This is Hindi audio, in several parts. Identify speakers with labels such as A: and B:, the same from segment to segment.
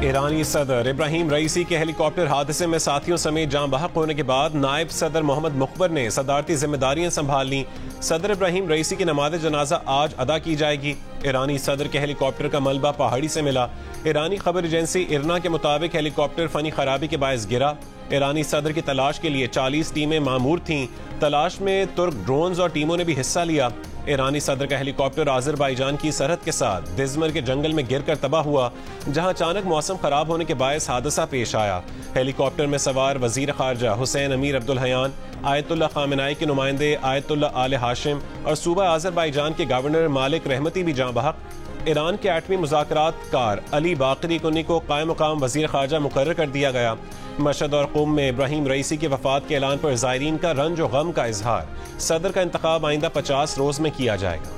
A: ईरानी सदर इब्राहिम रईसी के हेलीकॉप्टर हादसे में साथियों समेत जान बहक होने के बाद नायब सदर मोहम्मद मुखबर ने सदारती जिम्मेदारियां संभाल ली। सदर इब्राहिम रईसी की नमाज जनाजा आज अदा की जाएगी। ईरानी सदर के हेलीकॉप्टर का मलबा पहाड़ी से मिला। ईरानी खबर एजेंसी इरना के मुताबिक हेलीकॉप्टर फनी खराबी के बायस गिरा। ईरानी सदर की तलाश के लिए 40 टीमें मामूर थीं। तलाश में तुर्क ड्रोन्स और टीमों ने भी हिस्सा लिया। ईरानी सदर का हेलीकॉप्टर अजरबैजान की सरहद के साथ दिजमर के जंगल में गिरकर तबाह हुआ, जहां अचानक मौसम खराब होने के बायस हादसा पेश आया। हेलीकॉप्टर में सवार वजीर खारजा हुसैन अमीर अब्दुल हयान, आयतुल्लाह खामेनाई के नुमाइंदे आयतुल्लाह आले हाशिम और सूबा अजरबैजान के गवर्नर मालिक रहमती भी जां बहक। ईरान के एटमी मुज़ाकरात कार अली बाकरी कुन्नी को कायम मुकाम वजीर खारजा मुकर्रर कर दिया गया। मशहद और क़ुम में इब्राहिम रईसी की वफात के ऐलान पर ज़ायरीन का रंज और गम का इजहार। सदर का इंतखाब आइंदा 50 रोज में किया जाएगा।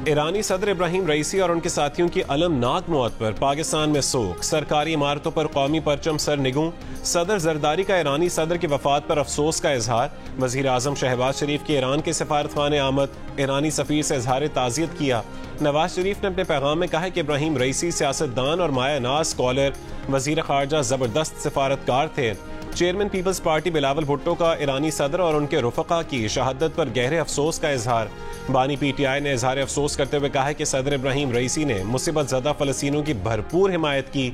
A: ईरानी सदर इब्राहिम रईसी और उनके साथियों की अलमनाक मौत पर पाकिस्तान में सोग। सरकारी इमारतों पर कौमी परचम सर निगूं। सदर जरदारी का ईरानी सदर की वफात पर अफसोस का इजहार। वजीर आजम शहबाज शरीफ की ईरान के सफारतखाने आमद। ईरानी सफीर से इजहार ताज़ियत किया। नवाज शरीफ ने अपने पैगाम में कहा है कि इब्राहिम रईसी सियासतदान और मायानाज स्कॉलर, वजीर खारजा जबरदस्त सिफारतकार थे। चेयरमैन पीपल्स पार्टी बिलावल भुट्टो का ईरानी सदर और उनके रुफका की शहादत पर गहरे अफसोस का इजहार। बानी पीटीआई ने इजहार अफसोस करते हुए कहा है कि सदर इब्राहिम रईसी ने मुसीबत ज़दा फ़लस्तीनियों की भरपूर हिमायत की।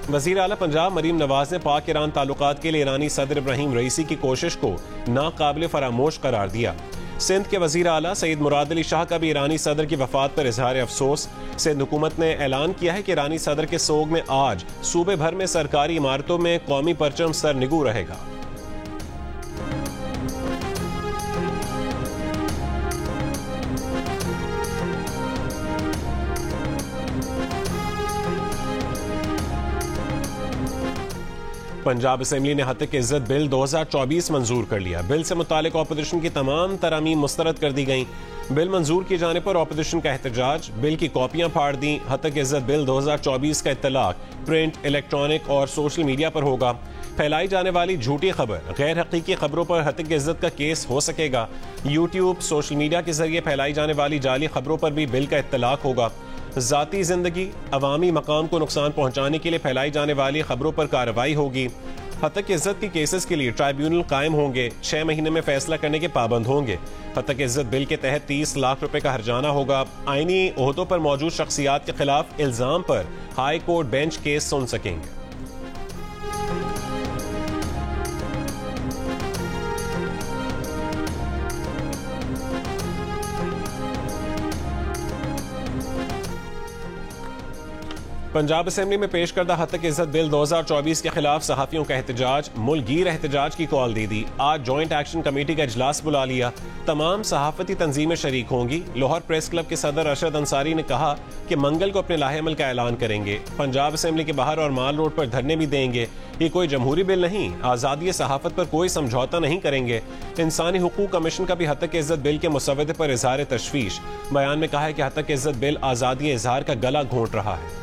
A: वज़ीर आला पंजाब मरीम नवाज ने पाक ईरान ताल्लुकात के लिए ईरानी सदर इब्राहिम रईसी की कोशिश को नाकाबिल फरामोश करार दिया। सिंध के वज़ीर आला सईद मुराद अली शाह का भी ईरानी सदर की वफात पर इजहार अफसोस। सिंध हुकूमत ने ऐलान किया है कि ईरानी सदर के सोग में आज सूबे भर में सरकारी इमारतों में कौमी परचम सर निगू रहेगा। पंजाब असेंबली ने हत्या की इज्जत बिल 2024 मंजूर कर लिया। बिल से मुतालिक ऑपोजिशन की तमाम तरामीम मुस्तरद कर दी गईं। बिल मंजूर किए जाने पर ऑपोजिशन का एहतजाज, बिल की कॉपियां फाड़ दी। हत्या की इज्जत बिल 2024 का इत्तलाक प्रिंट, इलेक्ट्रॉनिक और सोशल मीडिया पर होगा। फैलाई जाने वाली झूठी खबर, गैर हकीकी खबरों पर हत्या की इज्जत का केस हो सकेगा। यूट्यूब, सोशल मीडिया के जरिए फैलाई जाने वाली जाली खबरों पर भी बिल का इत्तलाक होगा। ज़ाती जिंदगी, अवामी मकाम को नुकसान पहुंचाने के लिए फैलाई जाने वाली खबरों पर कार्रवाई होगी। हत्या की इज्जत के केसेस के लिए ट्राइब्यूनल कायम होंगे। 6 महीने में फैसला करने के पाबंद होंगे। हत्या की इज्जत बिल के तहत 30 लाख रुपए का हर्जाना होगा। आईनी ओहदों पर मौजूद शख्सियात के खिलाफ इल्जाम पर हाई कोर्ट बेंच केस सुन सकेंगे। पंजाब असेंबली में पेश करदा हत्या की इज्जत बिल 2024 के खिलाफ सहाफियों का एहतजाज। मुल्कगीर एहतजाज की कॉल दे दी। आज जॉइंट एक्शन कमेटी का इजलास बुला लिया। तमाम सहाफती तंजीमें शरीक होंगी। लाहौर प्रेस क्लब के सदर अरशद अंसारी ने कहा कि मंगल को अपने लाहेमल का ऐलान करेंगे। पंजाब असेंबली के बाहर और माल रोड पर धरने भी देंगे। ये कोई जमहूरी बिल नहीं, आज़ादी सहाफत पर कोई समझौता नहीं करेंगे। इंसानी हुकूक कमीशन का भी हत्या की इज्जत बिल के मुसवदे पर इजहार तशवीश। बयान में कहा है कि हत्या की इज्जत बिल आज़ादी इजहार का गला घोंट रहा है।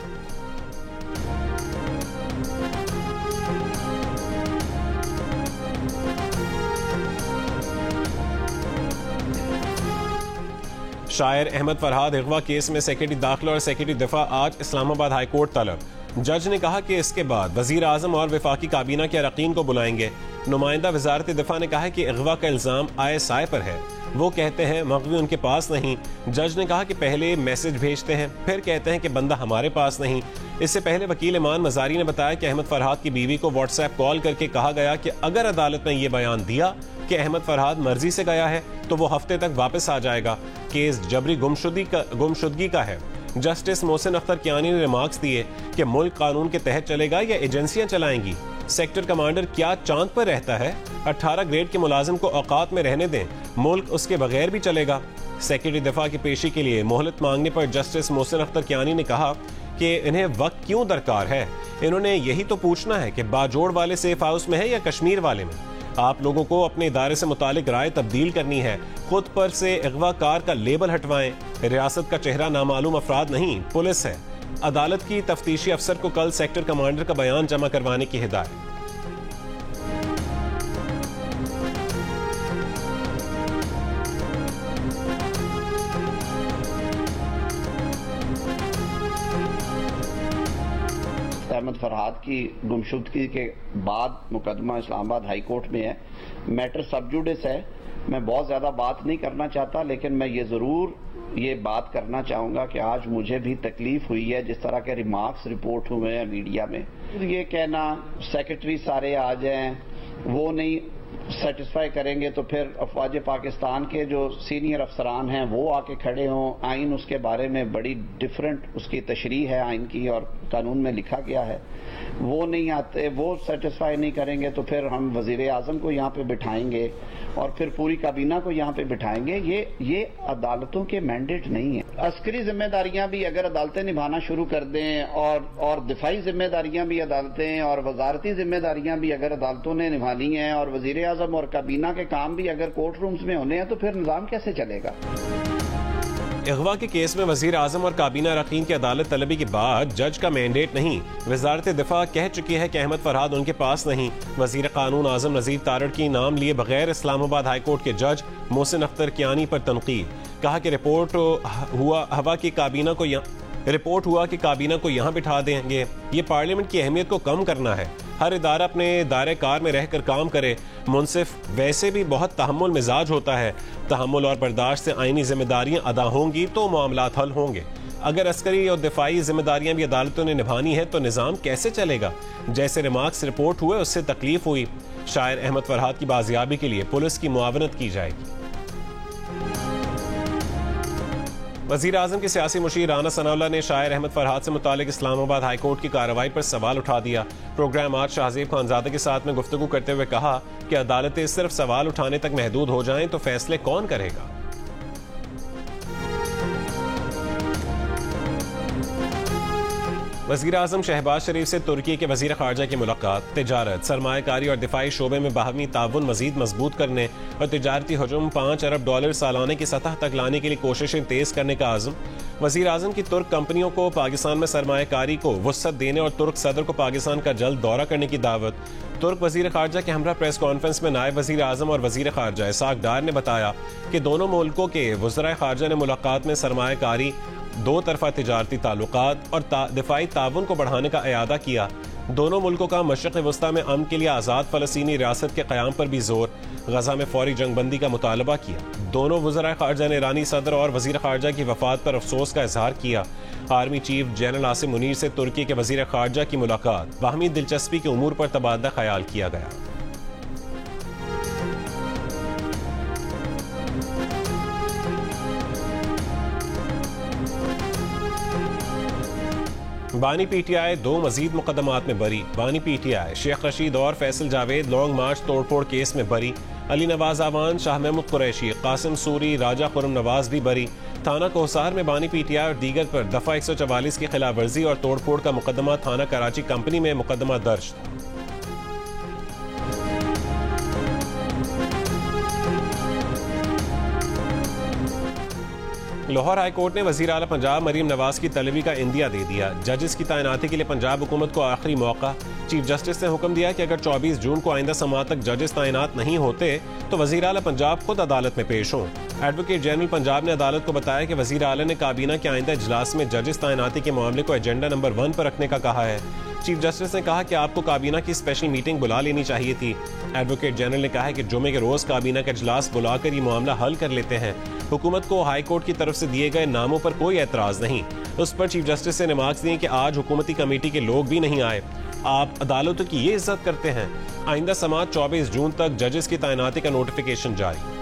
A: शायर अहमद फरहाद अगवा केस में सेक्रेटरी दाखिला और सेक्रेटरी दिफा आज इस्लामाबाद हाई कोर्ट तलब। जज ने कहा कि इसके बाद वजीर आजम और वफाकी काबीना के अरकान को बुलाएंगे। नुमाइंदा वजारत दिफा ने कहा है कि अगवा का इल्जाम ISI पर है। वो कहते हैं मगवी उनके पास नहीं। जज ने कहा कि पहले मैसेज भेजते हैं, फिर कहते हैं कि बंदा हमारे पास नहीं। इससे पहले वकील इमान मजारी ने बताया कि अहमद फरहाद की बीवी को व्हाट्सएप कॉल करके कहा गया कि अगर अदालत ने यह बयान दिया कि अहमद फरहाद मर्जी से गया है तो वो हफ्ते तक वापस आ जाएगा। केस जबरी गुमशुदगी का है। जस्टिस मोहसिन अख्तर कियानी ने रिमार्क्स दिए कि मुल्क कानून के तहत चलेगा या एजेंसियां चलाएंगी। सेक्टर कमांडर क्या चांद पर रहता है? 18 ग्रेड के मुलाजिम को औकात में रहने दें, मुल्क उसके बगैर भी चलेगा। सेक्रेटरी दफा की पेशी के लिए मोहलत मांगने पर जस्टिस मोहसिन अख्तर कियानी ने कहा कि इन्हें वक्त क्यों दरकार है। इन्होंने यही तो पूछना है कि बाजोड़ वाले सेफ हाउस में है या कश्मीर वाले में। आप लोगों को अपने इदारे से मुतालिक राय तब्दील करनी है। खुद पर से अगवा कार का लेबल हटवाएं। रियासत का चेहरा नामालूम अफराद नहीं, पुलिस है। अदालत की तफ्तीशी अफसर को कल सेक्टर कमांडर का बयान जमा करवाने की हिदायत।
B: अहमद फरहाद की गुमशुदगी के बाद मुकदमा इस्लामाबाद हाई कोर्ट में है। मैटर सब जुडिस है। मैं बहुत ज़्यादा बात नहीं करना चाहता, लेकिन मैं ये ज़रूर ये बात करना चाहूँगा कि आज मुझे भी तकलीफ हुई है जिस तरह के रिमार्क्स रिपोर्ट हुए हैं मीडिया में। ये कहना सेक्रेटरी सारे आ जाएं, वो नहीं सेटिस्फाई करेंगे तो फिर अफवाज पाकिस्तान के जो सीनियर अफसरान हैं वो आके खड़े हों। आइन उसके बारे में बड़ी डिफरेंट उसकी तशरीह है आइन की और कानून में लिखा गया है। वो नहीं आते, वो सेटिस्फाई नहीं करेंगे तो फिर हम वजीर आजम को यहाँ पे बिठाएंगे और फिर पूरी काबीना को यहाँ पे बिठाएंगे। ये अदालतों के मैंडेट नहीं है। अस्करी जिम्मेदारियां भी अगर अदालतें निभाना शुरू कर दें और दिफाई जिम्मेदारियां भी अदालतें और वजारती जिम्मेदारियां भी अगर अदालतों ने निभानी है और वजीर आजम और काबीना के काम भी अगर कोर्ट रूम्स में होने हैं तो फिर निजाम कैसे चलेगा।
A: अगवा के केस में वजीर आजम और काबीना अरकान की अदालत तलबी के बाद जज का मैंडेट नहीं। वजारत दिफा कह चुकी है कि अहमद फरहाद उनके पास नहीं। वजीर कानून आजम नजीर तारड़ की नाम लिए बगैर इस्लामाबाद हाई कोर्ट के जज मोहसिन अख्तर कियानी पर तनकीद। कहा कि रिपोर्ट हुआ कि काबीना को यहाँ बिठा देंगे। ये पार्लियामेंट की अहमियत को कम करना है। हर इदारा अपने दायरे कार में रहकर काम करे। मुंसिफ वैसे भी बहुत तहम्मुल मिजाज होता है। तहम्मुल और बर्दाश्त से आईनी जिम्मेदारियां अदा होंगी तो मामलात हल होंगे। अगर अस्करी और दिफाई जिम्मेदारियां भी अदालतों ने निभानी है तो निज़ाम कैसे चलेगा। जैसे रिमार्क्स रिपोर्ट हुए उससे तकलीफ हुई। शायर अहमद फरहाद की बाजियाबी के लिए पुलिस की मुआवनत की जाएगी। वज़ीर आज़म के सियासी मुशीर राना सनाउल्लाह ने शायर अहमद फरहाद से मुतालिक इस्लामाबाद हाई कोर्ट की कार्रवाई पर सवाल उठा दिया। प्रोग्राम आज शाहजेब खानजादे के साथ में गुफ्तगू करते हुए कहा कि अदालतें सिर्फ सवाल उठाने तक महदूद हो जाएं तो फैसले कौन करेगा। वज़ीर आज़म शहबाज शरीफ से तुर्की के वज़ीर ख़ारजा की मुलाकात। तिजारत, सरमायाकारी और दिफाई शोबे में बाहमी ताउन मज़ीद मजबूत करने और तिजारती हजम $5 अरब सालाने की सतह तक लाने के लिए कोशिशें तेज़ करने का आज़म। वज़ीर आज़म की तुर्क कंपनियों को पाकिस्तान में सरमायाकारी को वुसअत देने और तुर्क सदर को पाकिस्तान का जल्द दौरा करने की दावत। तुर्क वज़ीर ख़ारजा के हमरा प्रेस कॉन्फ्रेंस में नायब वज़ीर आज़म और वज़ीर ख़ारजा इसाक डार ने बताया कि दोनों मुल्कों के वज़राए ख़ारजा ने मुलाकात में सरमायाकारी, दो तरफा तिजारती ताल्लुकात और दिफाई ताउन को बढ़ाने का इरादा किया। दोनों मुल्कों का मशरक़ वस्ता में अमन के लिए आज़ाद फ़लस्तीनी रियासत के क़याम पर भी जोर। गजा में फौरी जंगबंदी का मुतालबा किया। दोनों वज़राए ख़ारजा ने ईरानी सदर और वज़ीर ख़ारजा की वफ़ात पर अफसोस का इजहार किया। Army chief general Asim Munir से तुर्की के वज़ीर ख़ारजा की मुलाकात। बाहमी दिलचस्पी के उमूर पर तबादला ख्याल किया गया। बानी पीटीआई दो मजीद मुकदमात में बरी। बानी पीटीआई शेख रशीद और फैसल जावेद लॉन्ग मार्च तोड़फोड़ केस में बरी। अली नवाज आवान, शाह महमूद कुरैशी, कासिम सूरी, राजा खुरम नवाज भी बरी। थाना कोहसार में बानी पीटीआई और दीगर पर दफा 144 की खिलाफ वर्जी और तोड़फोड़ का मुकदमा थाना कराची कंपनी में मुकदमा दर्ज था। लाहौर हाई कोर्ट ने वज़ीर आला पंजाब मरीम नवाज की तलबी का इंदिया दे दिया। जजेस की तैनाती के लिए पंजाब हुकूमत को आखिरी मौका। चीफ जस्टिस ने हुक्म दिया कि अगर 24 जून को आइंदा समात तक जजेस तैनात नहीं होते तो वज़ीर आला पंजाब खुद अदालत में पेश हों। एडवोकेट जनरल पंजाब ने अदालत को बताया कि वज़ीर आला ने काबीना के आइंदा इजलास में जजेस तैनाती के मामले को एजेंडा नंबर 1 पर रखने का कहा है। चीफ जस्टिस ने कहा कि आपको काबीना की स्पेशल मीटिंग बुला लेनी चाहिए थी। एडवोकेट जनरल ने कहा है कि जुमे के रोज काबीना का इजलास बुलाकर ये मामला हल कर लेते हैं। हुकूमत को हाई कोर्ट की तरफ से दिए गए नामों पर कोई एतराज नहीं। उस पर चीफ जस्टिस से रिमार्क्स दिए कि आज हुकूमती कमेटी के लोग भी नहीं आए। आप अदालतों की ये इज्जत करते हैं। आइंदा समात 24 जून तक जजेस की तैनाती का नोटिफिकेशन जारी।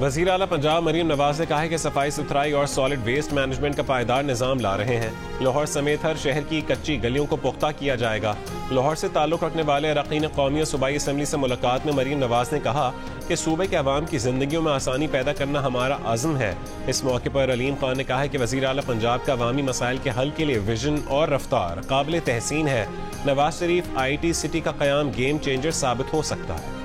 A: वज़ीर आला पंजाब मरीम नवाज ने कहा है कि सफाई सुथराई और सॉलिड वेस्ट मैनेजमेंट का पायदार निज़ाम ला रहे हैं। लाहौर समेत हर शहर की कच्ची गलियों को पुख्ता किया जाएगा। लाहौर से ताल्लुक़ रखने वाले अरकान कौमी और सूबाई असम्बली से मुलाकात में मरीम नवाज ने कहा कि सूबे के अवाम की जिंदगियों में आसानी पैदा करना हमारा आज़म है। इस मौके पर अलीम खान ने कहा है कि वज़ीर आला पंजाब का अवामी मसाइल के हल के लिए विजन और रफ्तार काबिल तहसीन है। नवाज शरीफ IT सिटी का क़याम गेम चेंजर साबित हो सकता है।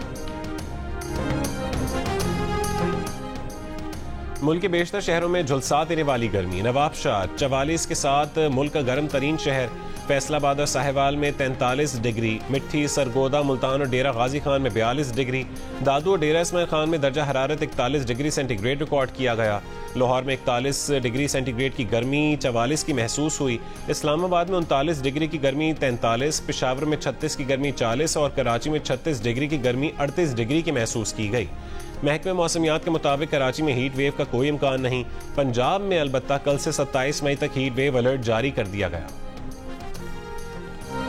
A: मुल्क के बेशतर शहरों में झुलसा देने वाली गर्मी। नवाबशाह 44 के साथ मुल्क का गर्म तरीन शहर। फैसलाबाद और साहिवाल में 43 डिग्री, मिट्टी, सरगोदा, मुल्तान और डेरा गाजी खान में 42 डिग्री, दादू और डेरा इस्माइल खान में दर्जा हरारत 41 डिग्री सेंटीग्रेड रिकॉर्ड किया गया। लाहौर में 41 डिग्री सेंटीग्रेड की गर्मी 44 की महसूस हुई। इस्लामाबाद में 39 डिग्री की गर्मी 43, पेशावर में 36 की गर्मी 40 और कराची में 36 डिग्री की गर्मी 38 डिग्री की महसूस की गई। महकमे मौसमियात के मुताबिक कराची में हीट वेव का कोई इम्कान नहीं। पंजाब में अलबत्ता कल से 27 मई तक हीट वेव अलर्ट जारी कर दिया गया।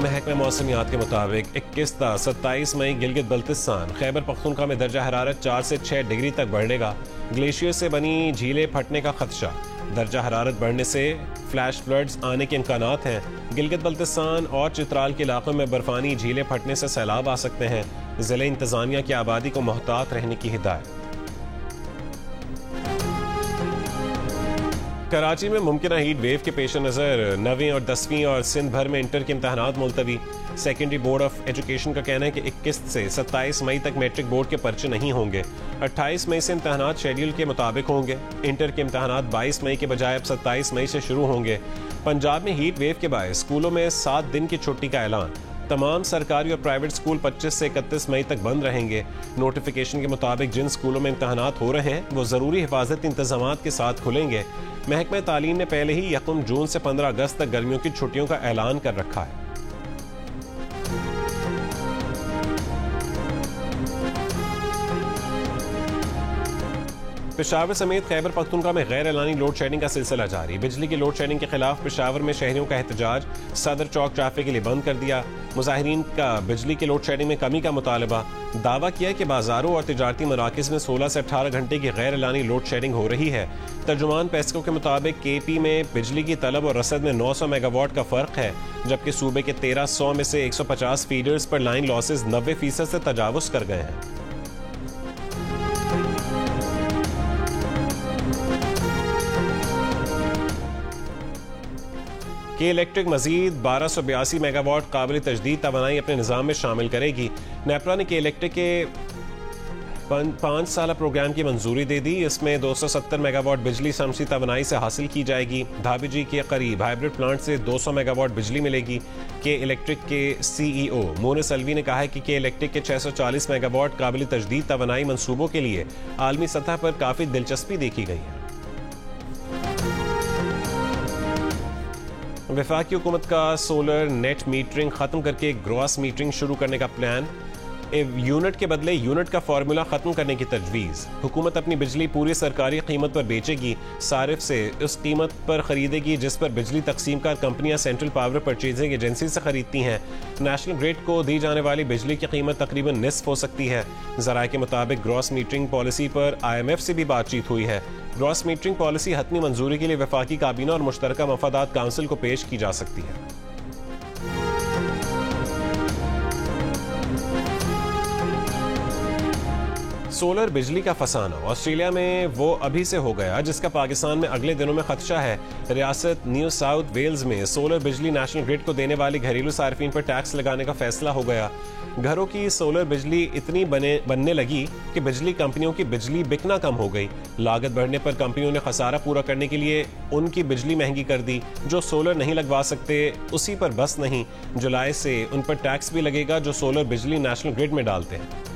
A: महकमे मौसमियात के मुताबिक 27 मई गिलगित बल्तिस्तान, खैबर पख्तूनख्वा में दर्जा हरारत 4 से 6 डिग्री तक बढ़ेगा। ग्लेशियर से बनी झीलें फटने का खदशा। दर्जा हरारत बढ़ने से फ्लैश फ्लड्स आने के इम्कानात हैं। गिलगित बल्तिस्तान और चित्राल के इलाकों में बर्फानी झीलें फटने से सैलाब आ सकते हैं। जिले इंतजामिया की आबादी को मोहतात रहने की हिदायत। कराची में मुमकिन हीट वेव के पेश नज़र 9वीं और 10वीं और सिंध भर में इंटर के इम्तहानात मुलतवी। सेकेंडरी बोर्ड ऑफ एजुकेशन का कहना है कि 21 से 27 मई तक मैट्रिक बोर्ड के पर्चे नहीं होंगे। 28 मई से इम्तहानात शेड्यूल के मुताबिक होंगे। इंटर के इम्तहानात 22 मई के बजाय अब 27 मई से शुरू होंगे। पंजाब में हीट वेव के बायस स्कूलों में 7 दिन की छुट्टी का ऐलान। तमाम सरकारी और प्राइवेट स्कूल 25 से 31 मई तक बंद रहेंगे। नोटिफिकेशन के मुताबिक जिन स्कूलों में इम्तहानात हो रहे हैं वो ज़रूरी हिफाजती इंतजामात के साथ खुलेंगे। महकमा तालीम ने पहले ही 1 जून से 15 अगस्त तक गर्मियों की छुट्टियों का ऐलान कर रखा है। पेशावर समेत खैबर पख्तूनख्वा में गैर एलानी लोड शेडिंग का सिलसिला जारी। बिजली की लोड शेडिंग के खिलाफ पेशावर में शहरियों का एहतजाज। सदर चौक ट्रैफिक के लिए बंद कर दिया। मुजाहिरीन का बिजली की लोड शेडिंग में कमी का मुतालबा। दावा किया कि बाजारों और तिजारती मराकिज में 16 से 18 घंटे की गैर एलानी लोड शेडिंग हो रही है। तर्जुमान पेस्को के मुताबिक KP में बिजली की तलब और रसद में 900 मेगावाट का फर्क है, जबकि सूबे के 1300 में से 150 फीडर्स पर लाइन लॉसेज 90% से तजावुज कर गए हैं। के इलेक्ट्रिक मजीद 1282 मेगावाट काबिल तजदीद तवानाई अपने निज़ाम में शामिल करेगी। नेपरा ने के इलेक्ट्रिक के 5 साल प्रोग्राम की मंजूरी दे दी। इसमें 270 मेगावाट बिजली शमसी तवानाई से हासिल की जाएगी। धाबीजी के करीब हाइब्रिड प्लांट से 200 मेगावाट बिजली मिलेगी। के इलेक्ट्रिक के CEO मोनिस अलवी ने कहा है कि इलेक्ट्रिक के 640 मेगावाट काबिल तजदीद तवानाई मंसूबों के लिए आलमी सतह पर काफ़ी दिलचस्पी देखी गई है। वफाकी हुकूमत का सोलर नेट मीटरिंग खत्म करके ग्रॉस मीटरिंग शुरू करने का प्लान। यूनिट के बदले यूनिट का फार्मूला खत्म करने की तजवीज़। हुकूमत अपनी बिजली पूरी सरकारी कीमत पर बेचेगी। सारिफ से उस कीमत पर खरीदेगी जिस पर बिजली तकसीम कार कंपनियां सेंट्रल पावर परचेजिंग एजेंसी से खरीदती हैं। नेशनल ग्रिड को दी जाने वाली बिजली की कीमत तकरीबन निस्फ हो सकती है। ज़राए के मुताबिक ग्रॉस मीटरिंग पॉलिसी पर IMF से भी बातचीत हुई है। ग्रॉस मीटरिंग पॉलिसी हतमी मंजूरी के लिए वफाकी काबीना और मुश्तरका मफादात काउंसिल को पेश की जा सकती है। सोलर बिजली का फसाना ऑस्ट्रेलिया में वो अभी से हो गया जिसका पाकिस्तान में अगले दिनों में खदशा है। रियासत न्यू साउथ वेल्स में सोलर बिजली नेशनल ग्रिड को देने वाली घरेलू सार्फिन पर टैक्स लगाने का फैसला हो गया। घरों की सोलर बिजली इतनी बनने लगी कि बिजली कंपनियों की बिजली बिकना कम हो गई। लागत बढ़ने पर कंपनियों ने खसारा पूरा करने के लिए उनकी बिजली महंगी कर दी। जो सोलर नहीं लगवा सकते उसी पर बस नहीं, जुलाई से उन पर टैक्स भी लगेगा जो सोलर बिजली नेशनल ग्रिड में डालते हैं।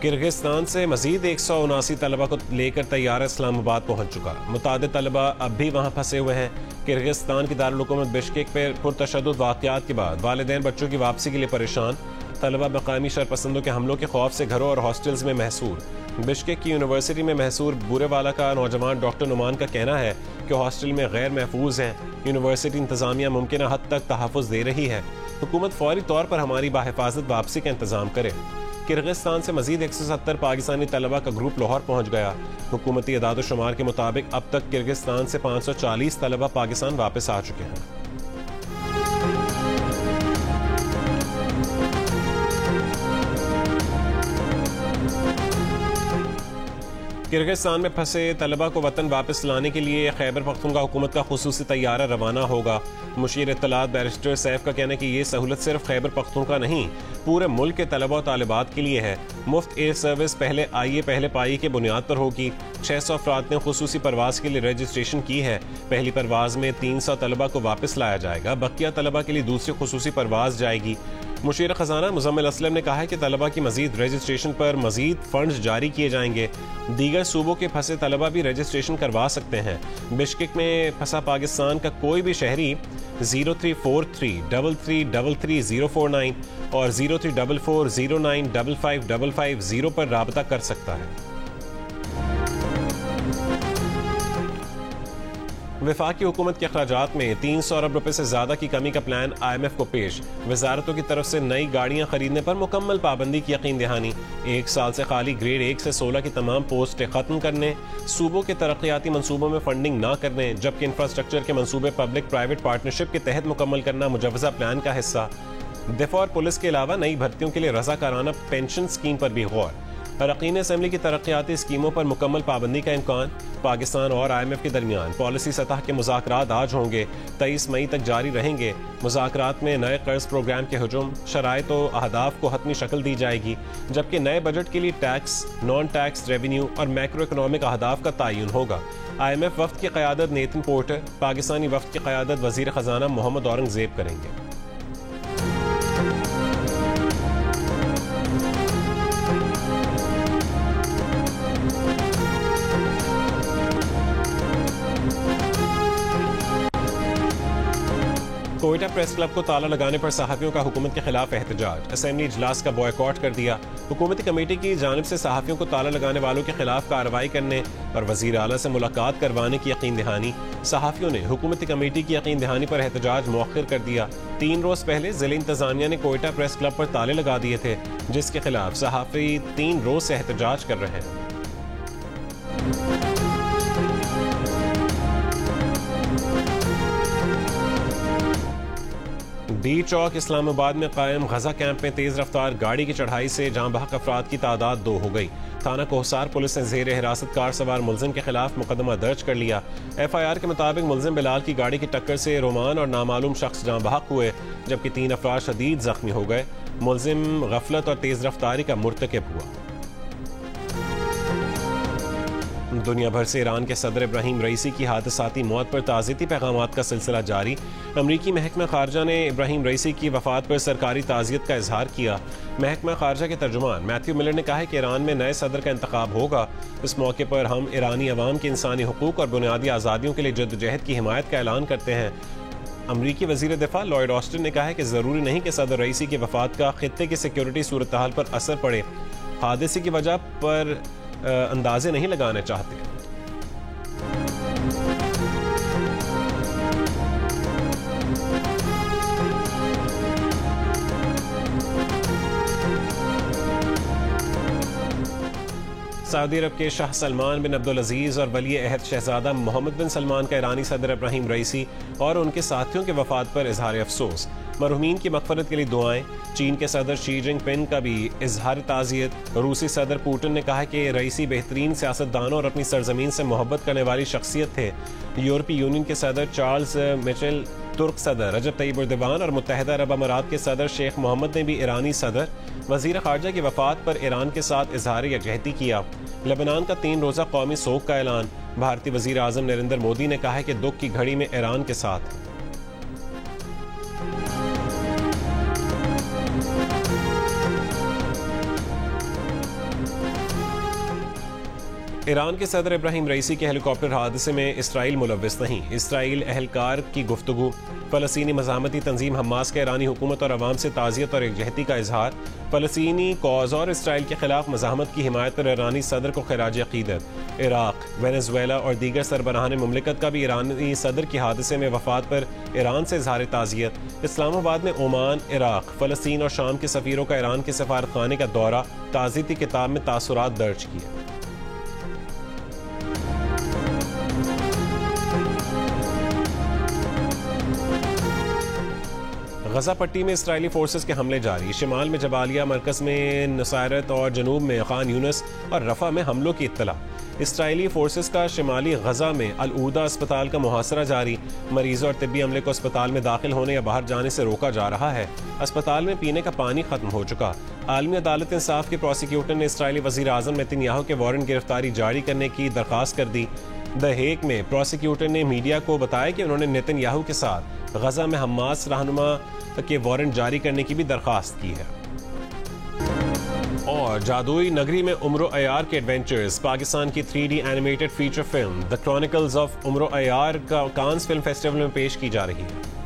A: किर्गिस्तान से मजीद 179 तलबा को लेकर तैयारा इस्लामाबाद पहुंच चुका। मुतादिद तलबा अब भी वहां फंसे हुए हैं। किर्गिस्तान की दारुल हुकूमत बिश्केक पर पुरतशद्दुद वाक़यात के बाद वालिदैन बच्चों की वापसी के लिए परेशान। तलबा मकामी शरपसंदों के हमलों के खौफ से घरों और हॉस्टल्स में महसूर। बिश्केक की यूनिवर्सिटी में महसूर बुरेवाला का नौजवान डॉक्टर नुमान का कहना है कि हॉस्टल में गैर महफूज हैं। यूनिवर्सिटी इंतजामिया मुमकिन हद तक तहफ़्फ़ुज़ दे रही है। हुकूमत फौरी तौर पर हमारी बाहिफाजत वापसी का इंतजाम करे। किर्गिस्तान से मजीद 170 पाकिस्तानी तलबा का ग्रुप लाहौर पहुंच गया। हुकूमती अदाद-ओ-शुमार के मुताबिक अब तक किर्गिस्तान से 540 तलबा पाकिस्तान वापस आ चुके हैं। किर्गिस्तान में फंसे तलबा को वतन वापस लाने के लिए खैबर पख्तूनख्वा हुकूमत का खुसूसी तैयारा रवाना होगा। मुशीर इत्तलात बैरिस्टर सैफ का कहना है कि ये सहूलत सिर्फ खैबर पख्तूनख्वा नहीं, पूरे मुल्क के तलबा और तालिबात के लिए है। मुफ्त एयर सर्विस पहले आइए पहले पाइए की बुनियाद पर होगी। 600 अफराद ने खुसूसी परवाज के लिए रजिस्ट्रेशन की है। पहली परवाज में 300 तलबा को वापस लाया जाएगा, बकिया तलबा के लिए दूसरी खुसूसी परवाज जाएगी। मुशीर खजाना मुजम्मिल असलम ने कहा है कि तलबा की मजीद रजिस्ट्रेशन पर मजीद फंड जारी किए जाएंगे। दीगर सूबों के फंसे तलबा भी रजिस्ट्रेशन करवा सकते हैं। बिश्केक में फंसा पाकिस्तान का कोई भी शहरी 0343333049 और 034409555550 पर राबता कर सकता है। वफाकी हुकूमत के अखराजात में 300 अरब रुपए से ज्यादा की कमी का प्लान IMF को पेश। वजारतों की तरफ से नई गाड़ियां खरीदने पर मुकम्मल पाबंदी की यकीन दहानी। 1 साल से खाली ग्रेड 1 से 16 की तमाम पोस्टें खत्म करने, सूबों के तरक्याती मंसूबों में फंडिंग न करने, जबकि इंफ्रास्ट्रक्चर के मंसूबे पब्लिक प्राइवेट पार्टनरशिप के तहत मुकम्मल करना मुजवजा प्लान का हिस्सा। दिफा और पुलिस के अलावा नई भर्तियों के लिए रजाकाराना पेंशन स्कीम पर भी गौर। अरकान असम्बली की तरक्याती स्कीमों पर मुकम्मल पाबंदी का इम्कान। पाकिस्तान और IMF के दरमियान पॉलिसी सतह के मुज़ाकरात आज होंगे, 23 मई तक जारी रहेंगे। मुज़ाकरात में नए कर्ज प्रोग्राम के हुजूम, शराइत और अहदाफ को हतमी शक्ल दी जाएगी, जबकि नए बजट के लिए टैक्स, नॉन टैक्स रेवेन्यू और मैक्रो इकोनॉमिक अहदाफ का तयन होगा। IMF वफ्द की क़यादत नेतन पोर्टर, पाकिस्तानी वफ्द की क़यादत वज़ीर ख़जाना मोहम्मद औरंगज़ेब करेंगे। कोयटा प्रेस क्लब को ताला लगाने पर सहाफियों का हुकूमत के खिलाफ एहतजाज। असेंबली इजलास का बॉयकॉट कर दिया। हुकूमती कमेटी की जानिब से सहाफियों को ताला लगाने वालों के खिलाफ कार्रवाई करने और वजीर आला से मुलाकात करवाने की यकीन दहानी। सहाफियों ने हुकूमती कमेटी की यकीन दहानी पर एहतजाज मौखिर कर दिया। 3 रोज पहले जिला इंतजामिया ने कोयटा प्रेस क्लब पर ताले लगा दिए थे, जिसके खिलाफ सहाफी 3 रोज से एहतजाज कर रहे हैं। डी चौक इस्लामाबाद में कायम गजा कैंप में तेज रफ्तार गाड़ी की चढ़ाई से जाँ बहक अफराद की तादाद 2 हो गई। थाना कोहसार पुलिस ने जेर हिरासत कार सवार मुलजिम के खिलाफ मुकदमा दर्ज कर लिया। FIR के मुताबिक मुलजिम बिलाल की गाड़ी की टक्कर से रोमान और नामालूम शख्स जाँ बहक हुए, जबकि 3 अफराद शदीद जख्मी हो गए। मुलजिम गफलत और तेज रफ्तारी का मुर्तकिब हुआ। दुनिया भर से ईरान के सदर इब्राहिम रईसी की हादसाती मौत पर ताज़ियती पैगामात का सिलसिला जारी। अमरीकी महकमा खारजा ने इब्राहिम रईसी की वफात पर सरकारी ताज़ियत का इजहार किया। महकमा खारजा के तर्जुमान मैथ्यू मिलर ने कहा है कि ईरान में नए सदर का इंतखाब होगा। इस मौके पर हम ईरानी अवाम की इंसानी हुकूक और बुनियादी आज़ादियों के लिए जद्दोजहद की हिमायत का ऐलान करते हैं। अमरीकी वजीर दिफा लॉयड ऑस्टिन ने कहा है कि ज़रूरी नहीं कि सदर रईसी की वफात का खित्ते की सिक्योरिटी सूरत हाल पर असर पड़े। हादसे की वजह पर अंदाजे नहीं लगाने चाहते। सऊदी अरब के शाह सलमान बिन अब्दुल अजीज और वली अहद शहजादा मोहम्मद बिन सलमान का ईरानी सदर इब्राहिम रईसी और उनके साथियों के वफात पर इजहार अफसोस। मरहूमीन की मगफरत के लिए दुआएं। चीन के सदर शी जिनपिंग का भी इजहार ताज़ियत। रूसी सदर पुतिन ने कहा कि रईसी बेहतरीन सियासतदानों और अपनी सरजमीन से मोहब्बत करने वाली शख्सियत थे। यूरोपीय यूनियन के सदर चार्ल्स मिशेल, तुर्क सदर रजब तैयब एर्दोगान और मुत्तहिदा अरब अमारात के सदर शेख मोहम्मद ने भी ईरानी सदर वजीर खारजा की वफात पर ईरान के साथ इजहार यकजहती किया। लेबनान का 3 रोज़ा कौमी सोग का ऐलान। भारतीय वजीर आजम नरेंद्र मोदी ने कहा है कि दुख की घड़ी में ईरान के साथ। ईरान के सदर इब्राहिम रईसी के हेलीकॉप्टर हादसे में इसराइल मुलव्वस नहीं, इसराइल अहलकार की गुफ्तगू। फ़लस्तीनी मज़ाहमती तंजीम हमास का ईरानी हुकूमत और अवाम से ताज़ियत और एकजहती का इजहार। फ़लस्तीनी कौज़ और इसराइल के खिलाफ मज़ाहमत की हिमायत पर ईरानी सदर को खिराज अक़ीदत। इराक़, वेनेज़ुएला और दीगर सरबराहान मुमलिकत का भी ईरानी सदर के हादसे में वफ़ात पर ईरान से इजहार ताज़ियत। इस्लामाबाद में ओमान, इराक़, फ़लस्तीन और शाम के सफ़ीरों का ईरान के सफारतखाने का दौरा, ताज़ियती किताब में तासुरात दर्ज किए। गजा पट्टी में इसराइली फोर्सेस के हमले जारी, शिमाल में जबालिया, मरकज में नुसैरत और जनूब में खान यूनिस और रफा में हमलों की इत्तला। इसराइली फोर्सेस का शिमाली गजा में अल ऊदा अस्पताल का मुहासरा जारी, मरीजों और तिब्बी अमले को अस्पताल में दाखिल होने या बाहर जाने से रोका जा रहा है। अस्पताल में पीने का पानी खत्म हो चुका। आलमी अदालत इंसाफ के प्रोसिक्यूटर ने इसराइली वज़ीर आज़म नेतन्याहू के वारंट गिरफ्तारी जारी करने की दरख्वास्त कर दी। द हेग में प्रोसिक्यूटर ने मीडिया को बताया कि उन्होंने नेतन्याहू के साथ गजा में हमास रहनुमा के वारंट जारी करने की भी दरख्वास्त की है। और जादुई नगरी में उम्र अयार के एडवेंचर्स, पाकिस्तान की 3D animated feature film the chronicles of उम्र अयार का कांस फिल्म फेस्टिवल में पेश की जा रही है।